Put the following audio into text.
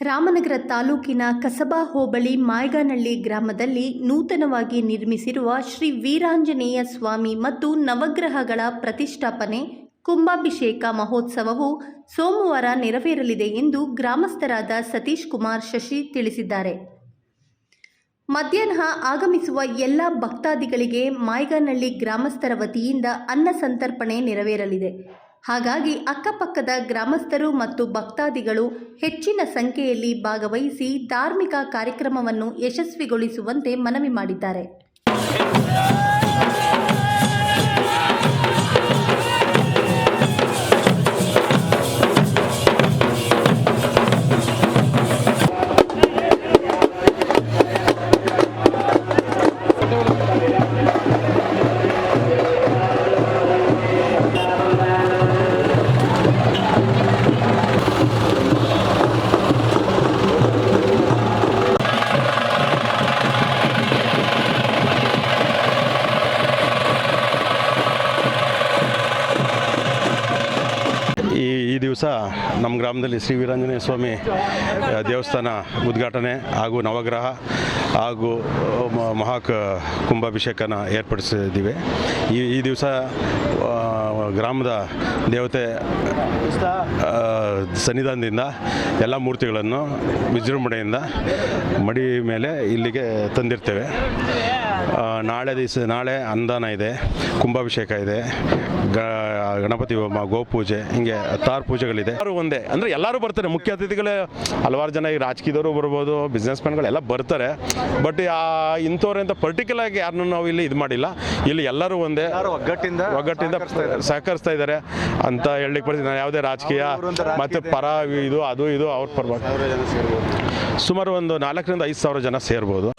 ರಾಮನಗರ ತಾಲೂಕಿನ ಕಸಬಾ ಹೋಬಳಿ ಮಾಯ್ಗಾನಹಳ್ಳಿ ಗ್ರಾಮದಲ್ಲಿ ನೂತನವಾಗಿ ನಿರ್ಮಿಸಿರುವ ಶ್ರೀ ವೀರಾಂಜನೇಯ ಸ್ವಾಮಿ ಮತ್ತು ನವಗ್ರಹಗಳ ಪ್ರತಿಷ್ಠಾಪನೆ ಕುಂಭಾಭಿಷೇಕ ಮಹೋತ್ಸವವು ಸೋಮವಾರ ನೆರವೇರಲಿದೆ ಎಂದು ಗ್ರಾಮಸ್ಥರಾದ ಸತೀಶ್ ಕುಮಾರ್ ಶಶಿ ತಿಳಿಸಿದ್ದಾರೆ. ಮಧ್ಯಾಹ್ನ ಆಗಮಿಸುವ ಎಲ್ಲ ಭಕ್ತಾದಿಗಳಿಗೆ ಮಾಯ್ಗಾನಹಳ್ಳಿ ಗ್ರಾಮಸ್ಥರ ವತಿಯಿಂದ ಅನ್ನ ಸಂತರ್ಪಣೆ ನೆರವೇರಲಿದೆ. ಹಾಗಾಗಿ ಅಕ್ಕಪಕ್ಕದ ಗ್ರಾಮಸ್ಥರು ಮತ್ತು ಭಕ್ತಾದಿಗಳು ಹೆಚ್ಚಿನ ಸಂಖ್ಯೆಯಲ್ಲಿ ಭಾಗವಹಿಸಿ ಧಾರ್ಮಿಕ ಕಾರ್ಯಕ್ರಮವನ್ನು ಯಶಸ್ವಿಗೊಳಿಸುವಂತೆ ಮನವಿ ಮಾಡಿದ್ದಾರೆ. ಈ ದಿವಸ ನಮ್ಮ ಗ್ರಾಮದಲ್ಲಿ ಶ್ರೀ ವೀರಾಂಜನೇಯ ಸ್ವಾಮಿ ದೇವಸ್ಥಾನ ಉದ್ಘಾಟನೆ ಹಾಗೂ ನವಗ್ರಹ ಹಾಗೂ ಕುಂಭಾಭಿಷೇಕನ ಏರ್ಪಡಿಸಿದ್ದೀವಿ. ಈ ದಿವಸ ಗ್ರಾಮದ ದೇವತೆ ಸನ್ನಿಧಾನದಿಂದ ಎಲ್ಲ ಮೂರ್ತಿಗಳನ್ನು ವಿಜೃಂಭಣೆಯಿಂದ ಮಡಿ ಮೇಲೆ ಇಲ್ಲಿಗೆ ತಂದಿರ್ತೇವೆ. ನಾಳೆ ಅನ್ನದಾನ ಇದೆ, ಕುಂಭಾಭಿಷೇಕ ಇದೆ, ಗಣಪತಿ ಹೋಮ, ಗೋಪೂಜೆ, ಹಿಂಗೆ 16 ಪೂಜೆಗಳಿದೆ. ಎಲ್ಲರೂ ಒಂದೇ ಅಂದರೆ ಎಲ್ಲರೂ ಬರ್ತಾರೆ. ಮುಖ್ಯ ಅತಿಥಿಗಳೇ ಹಲವಾರು ಜನ, ಈ ರಾಜಕೀಯದವರು ಬರ್ಬೋದು, ಬಿಸ್ನೆಸ್ ಮ್ಯಾನ್ಗಳೆಲ್ಲ ಬರ್ತಾರೆ. ಬಟ್ ಇಂಥವ್ರೆ ಅಂತ ಪರ್ಟಿಕ್ಯುಲರ್ ಆಗಿ ಯಾರನ್ನೂ ನಾವು ಇಲ್ಲಿ ಇದು ಮಾಡಿಲ್ಲ. ಇಲ್ಲಿ ಎಲ್ಲರೂ ಒಂದೇ ಒಗ್ಗಟ್ಟಿಂದ ಸಹಕರಿಸ್ತಾ ಇದ್ದಾರೆ ಅಂತ ಹೇಳಲಿಕ್ಕೆ ಬರ್ತೀನಿ. ನಾನು ಯಾವುದೇ ರಾಜಕೀಯ ಮತ್ತು ಪರ ಇದು ಅದು ಇದು ಅವ್ರ ಪರವಾಗಿ ಸುಮಾರು ಒಂದು 4,000 ರಿಂದ 5,000 ಜನ ಸೇರ್ಬೋದು.